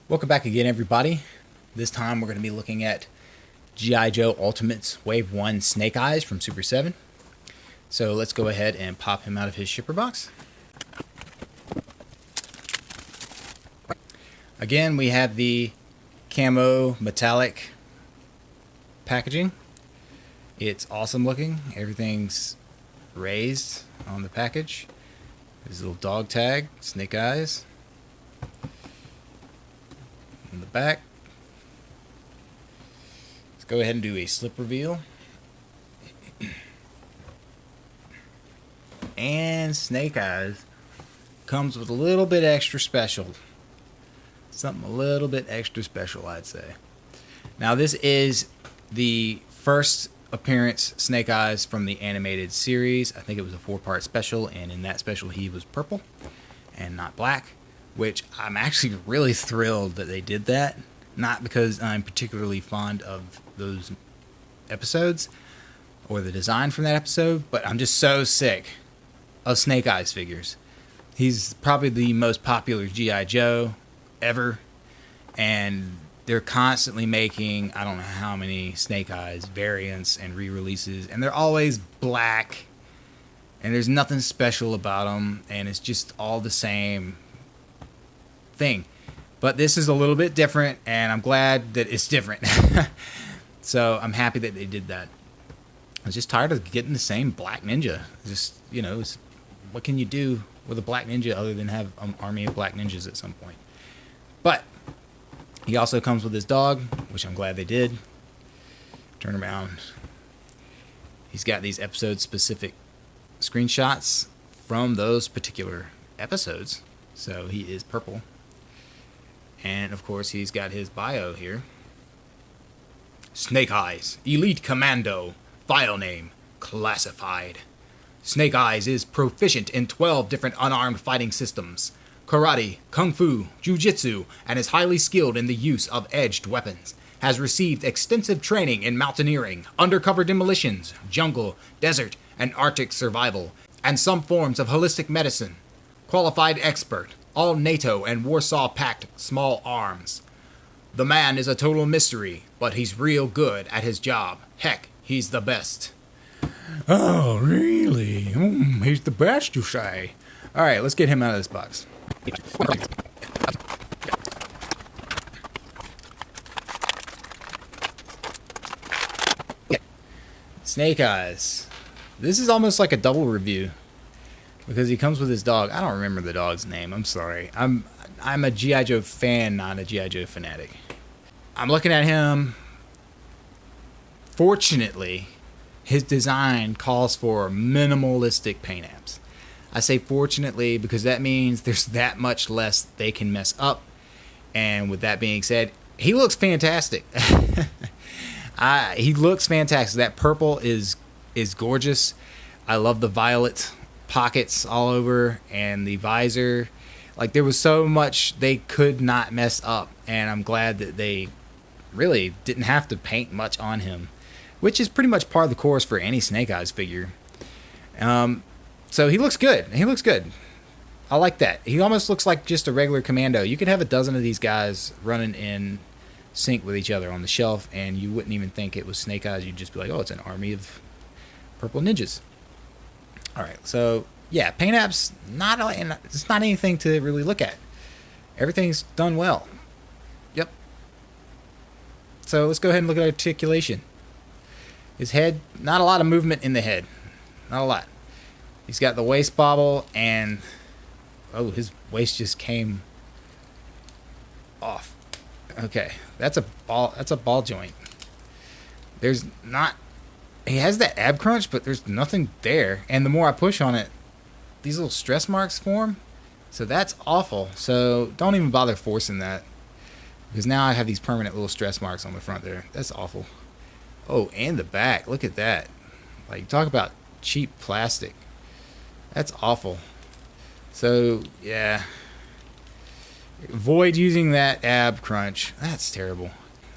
Welcome back again, everybody. This time we're going to be looking at G.I. Joe Ultimates Wave 1 Snake Eyes from Super7. So let's go ahead and pop him out of his shipper box. Again, we have the camo metallic packaging. It's awesome looking. Everything's raised on the package. There's a little dog tag, Snake Eyes. In the back. Let's go ahead and do a slip reveal. And Snake Eyes comes with a little bit extra special. Something a little bit extra special, I'd say. Now, this is the first appearance Snake Eyes from the animated series. I think it was a 4-part special, and in that special he was purple and not black, which I'm actually really thrilled that they did that. Not because I'm particularly fond of those episodes or the design from that episode, but I'm just so sick of Snake Eyes figures. He's probably the most popular G.I. Joe ever, and they're constantly making I don't know how many Snake Eyes variants and re-releases, and they're always black, and there's nothing special about them, and it's just all the same thing. But this is a little bit different, and I'm glad that it's different. So I'm happy that they did that. I was just tired of getting the same black ninja. Just, you know, what can you do with a black ninja other than have an army of black ninjas at some point? But he also comes with his dog, which I'm glad they did. Turn around. He's got these episode-specific screenshots from those particular episodes. So he is purple. And, of course, he's got his bio here. Snake Eyes, Elite Commando, file name, classified. Snake Eyes is proficient in 12 different unarmed fighting systems, karate, kung fu, jiu-jitsu, and is highly skilled in the use of edged weapons. Has received extensive training in mountaineering, undercover demolitions, jungle, desert, and Arctic survival, and some forms of holistic medicine. Qualified expert, all NATO and Warsaw Pact small arms. The man is a total mystery, but he's real good at his job. Heck, he's the best. Oh, really? He's the best, you say? Alright, let's get him out of this box. Snake Eyes. This is almost like a double review, because he comes with his dog. I don't remember the dog's name. I'm sorry. I'm a G.I. Joe fan, not a G.I. Joe fanatic. I'm looking at him. Fortunately, his design calls for minimalistic paint apps. I say fortunately because that means there's that much less they can mess up. And with that being said, he looks fantastic. He looks fantastic. That purple is gorgeous. I love the violet pockets all over and the visor. Like, there was so much they could not mess up, and I'm glad that they really didn't have to paint much on him, which is pretty much part of the course for any Snake Eyes figure. So he looks good. He looks good. I like that. He almost looks like just a regular commando. You could have a dozen of these guys running in sync with each other on the shelf, and you wouldn't even think it was Snake Eyes. You'd just be like, oh, it's an army of purple ninjas. Alright, so yeah, paint apps, it's not anything to really look at. Everything's done well. Yep. So let's go ahead and look at articulation. His head, not a lot of movement in the head. Not a lot. He's got the waist bobble, and oh, his waist just came off. Okay, that's a ball joint. There's not. He has that ab crunch, but there's nothing there. And the more I push on it, these little stress marks form. So that's awful. So don't even bother forcing that, because now I have these permanent little stress marks on the front there. That's awful. Oh, and the back. Look at that. Like, talk about cheap plastic. That's awful. So, yeah. Avoid using that ab crunch. That's terrible.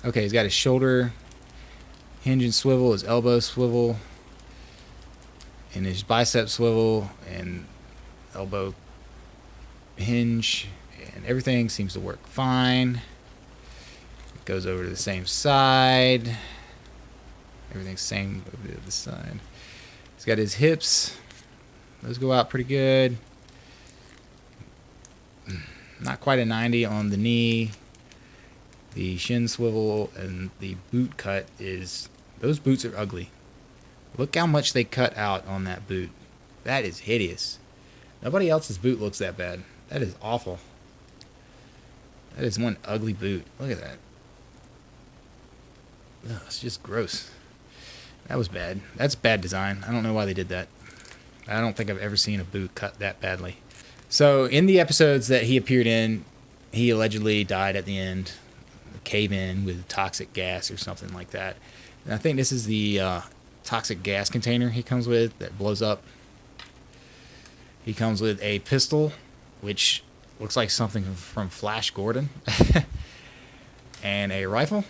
Okay, he's got his shoulder hinge and swivel, his elbow swivel, and his bicep swivel, and elbow hinge, and everything seems to work fine. Goes over to the same side. Everything's same over to the side. He's got his hips. Those go out pretty good. Not quite a 90 on the knee. The shin swivel and the boot cut is... Those boots are ugly. Look how much they cut out on that boot. That is hideous. Nobody else's boot looks that bad. That is awful. That is one ugly boot. Look at that. Ugh, it's just gross. That was bad. That's bad design. I don't know why they did that. I don't think I've ever seen a boot cut that badly. So in the episodes that he appeared in, he allegedly died at the end. Cave in with toxic gas or something like that. And I think this is the toxic gas container he comes with that blows up. He comes with a pistol, which looks like something from Flash Gordon, and a rifle.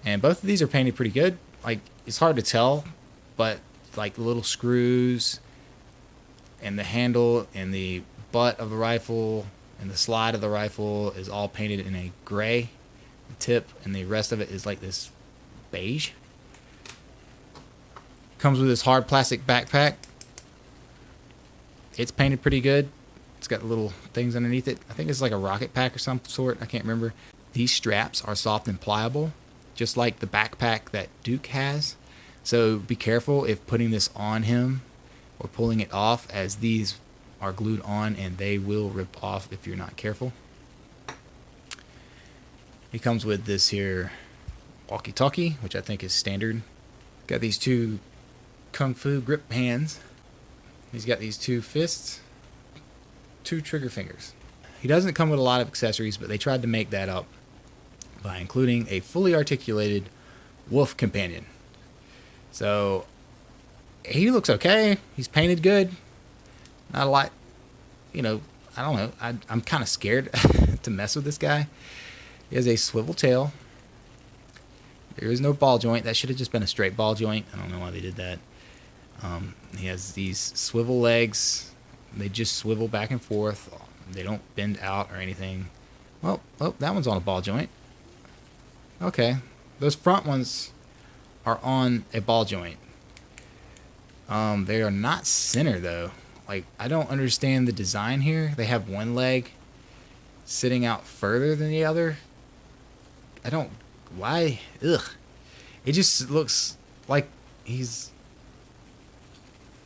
And both of these are painted pretty good. Like, it's hard to tell, but like the little screws and the handle and the butt of the rifle and the slide of the rifle is all painted in a gray tip, and the rest of it is like this beige. Comes with this hard plastic backpack. It's painted pretty good. It's got little things underneath it. I think it's like a rocket pack or some sort. I can't remember. These straps are soft and pliable, just like the backpack that Duke has. So be careful if putting this on him or pulling it off, as these are glued on and they will rip off if you're not careful. He comes with this here walkie-talkie, which I think is standard. Got these two kung fu grip hands. He's got these two fists, two trigger fingers. He doesn't come with a lot of accessories, but they tried to make that up by including a fully articulated wolf companion. So he looks okay. He's painted good. Not a lot, you know, I don't know. I'm kind of scared to mess with this guy. He has a swivel tail. There is no ball joint. That should have just been a straight ball joint. I don't know why they did that. He has these swivel legs. They just swivel back and forth. They don't bend out or anything. Well, oh, that one's on a ball joint. Okay. Those front ones are on a ball joint. They are not center, though. Like, I don't understand the design here. They have one leg sitting out further than the other. I don't... Why? Ugh. It just looks like he's...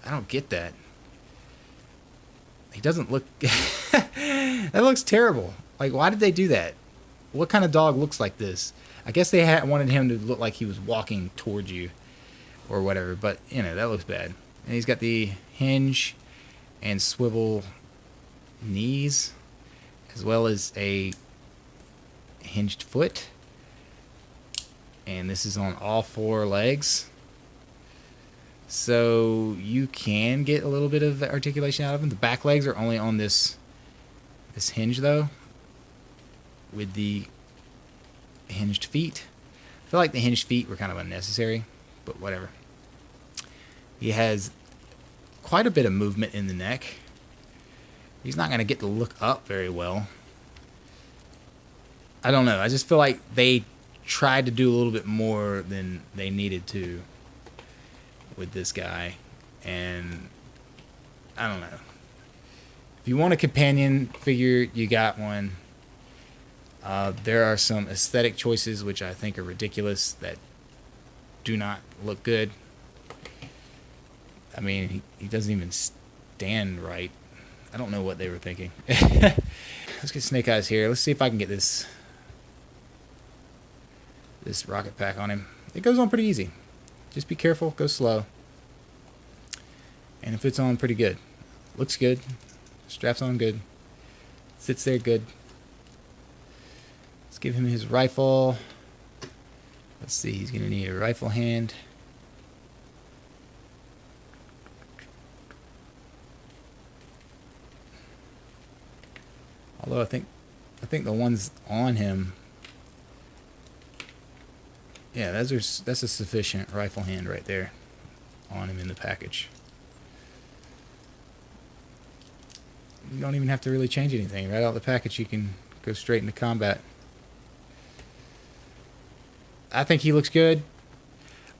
I don't get that. He doesn't look... That looks terrible. Like, why did they do that? What kind of dog looks like this? I guess they wanted him to look like he was walking towards you or whatever, but, you know, that looks bad. And he's got the hinge and swivel knees, as well as a hinged foot. And this is on all four legs. So you can get a little bit of articulation out of them. The back legs are only on this hinge, though, with the hinged feet. I feel like the hinged feet were kind of unnecessary, but whatever. He has quite a bit of movement in the neck. He's not going to get to look up very well. I don't know. I just feel like they tried to do a little bit more than they needed to with this guy. And I don't know. If you want a companion figure, you got one. There are some aesthetic choices which I think are ridiculous that do not look good. I mean, he doesn't even stand right. I don't know what they were thinking. Let's get Snake Eyes here. Let's see if I can get this rocket pack on him. It goes on pretty easy. Just be careful. Go slow. And it fits on pretty good. Looks good. Straps on good. Sits there good. Let's give him his rifle. Let's see. He's going to need a rifle hand. Although I think the ones on him, yeah, that's a sufficient rifle hand right there on him in the package. You don't even have to really change anything. Right out of the package, you can go straight into combat. I think he looks good.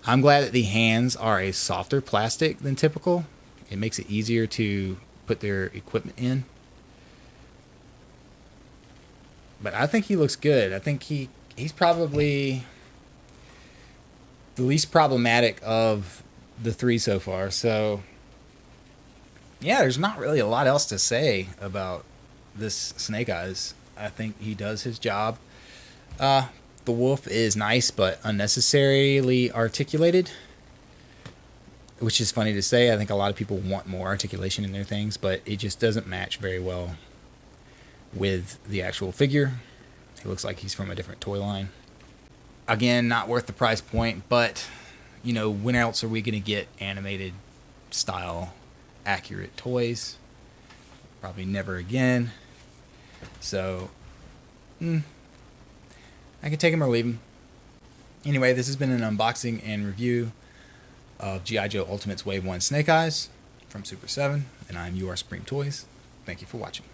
I'm glad that the hands are a softer plastic than typical. It makes it easier to put their equipment in. But I think he looks good. I think he's probably the least problematic of the three so far. So, yeah, there's not really a lot else to say about this Snake Eyes. I think he does his job. The wolf is nice but unnecessarily articulated, which is funny to say. I think a lot of people want more articulation in their things, but it just doesn't match very well with the actual figure. He looks like he's from a different toy line. Again, not worth the price point, but, you know, when else are we going to get animated style accurate toys? Probably never again. So, I can take him or leave him. Anyway, this has been an unboxing and review of G.I. Joe Ultimates Wave 1 Snake Eyes from Super7, and I'm UR Supreme Toys. Thank you for watching.